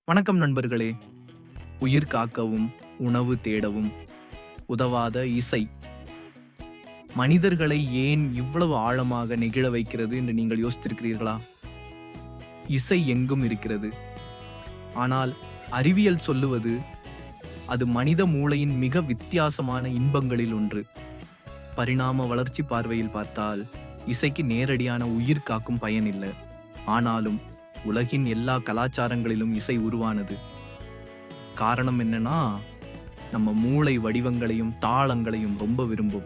வணக்கம் நண்பர்களே. உயிர் காக்கவும் உணவு தேடவும் உதவாத இசை மனிதர்களை ஏன் இவ்வளவு ஆழமாக நெகிழ வைக்கிறது என்று நீங்கள் யோசித்திருக்கிறீர்களா? இசை எங்கும் இருக்கிறது. ஆனால் அறிவியல் சொல்லுவது அது மனித மூளையின் மிக வித்தியாசமான இன்பங்களில் ஒன்று. பரிணாம வளர்ச்சி பார்வையில் பார்த்தால் இசைக்கு நேரடியான உயிர் காக்கும் பயன் இல்லை. ஆனாலும் உலகின் எல்லா கலாச்சாரங்களிலும் இசை உருவானது. காரணம் என்னன்னா, நம்ம மூளை வடிவங்களையும் தாளங்களையும் ரொம்ப விரும்பும்.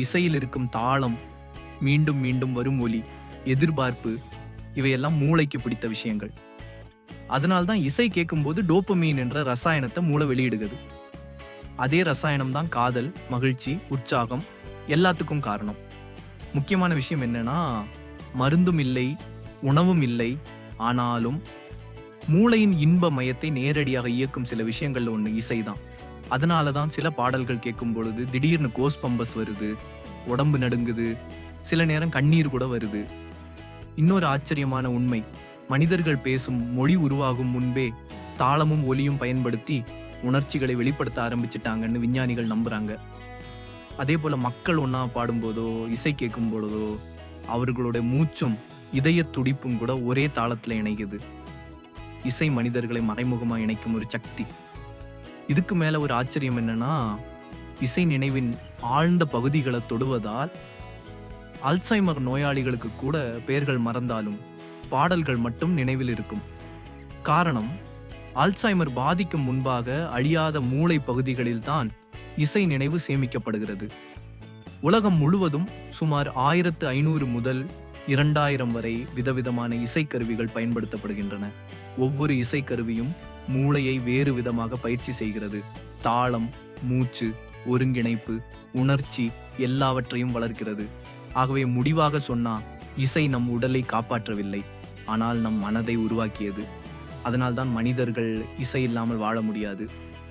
இசையில் இருக்கும் தாளம், மீண்டும் மீண்டும் வரும் ஒலி, எதிர்பார்ப்பு, இவையெல்லாம் மூளைக்கு பிடித்த விஷயங்கள். அதனால்தான் இசை கேட்கும்போது டோபமீன் என்ற ரசாயனத்தை மூளை வெளியிடுகிறது. அதே ரசாயனம் தான் காதல், மகிழ்ச்சி, உற்சாகம் எல்லாத்துக்கும் காரணம். முக்கியமான விஷயம் என்னன்னா, மருந்தும் இல்லை, உணவும் இல்லை. ஆனாலும் மூளையின் இன்ப மையத்தை நேரடியாக இயக்கும் சில விஷயங்கள்ல ஒன்று இசைதான். அதனாலதான் சில பாடல்கள் கேட்கும் பொழுது திடீர்னு கோஸ் பம்பஸ் வருது, உடம்பு நடுங்குது, சில நேரம் கண்ணீர் கூட வருது. இன்னொரு ஆச்சரியமான உண்மை, மனிதர்கள் பேசும் மொழி உருவாகும் முன்பே தாளமும் ஒலியும் பயன்படுத்தி உணர்ச்சிகளை வெளிப்படுத்த ஆரம்பிச்சிட்டாங்கன்னு விஞ்ஞானிகள் நம்புறாங்க. அதே போல மக்கள் ஒன்னா பாடும்போதோ இசை கேட்கும் பொழுதோ அவர்களுடைய மூச்சும் இதய துடிப்பும் கூட ஒரே தாளத்துல இணைக்குது. இசை மனிதர்களை மறைமுகமா இணைக்கும் ஒரு சக்தி. இதுக்கு மேல ஒரு ஆச்சரியம் என்னன்னா, இசை நினைவின் ஆழ்ந்த பகுதிகளை தொடுவதால் அல்சைமர் நோயாளிகளுக்கு கூட பெயர்கள் மறந்தாலும் பாடல்கள் மட்டும் நினைவில் இருக்கும். காரணம், அல்சைமர் பாதிக்கும் முன்பாக அழியாத மூளை பகுதிகளில் தான் இசை நினைவு சேமிக்கப்படுகிறது. உலகம் முழுவதும் சுமார் 1500 முதல் 2000 வரை விதவிதமான இசைக்கருவிகள் பயன்படுத்தப்படுகின்றன. ஒவ்வொரு இசைக்கருவியும் மூளையை வேறு விதமாக பயிற்சி செய்கிறது. தாளம், மூச்சு, ஒருங்கிணைப்பு, உணர்ச்சி எல்லாவற்றையும் வளர்க்கிறது. ஆகவே முடிவாக சொன்னா, இசை நம் உடலை காப்பாற்றவில்லை, ஆனால் நம் மனதை உருவாக்கியது. அதனால்தான் மனிதர்கள் இசை இல்லாமல் வாழ முடியாது.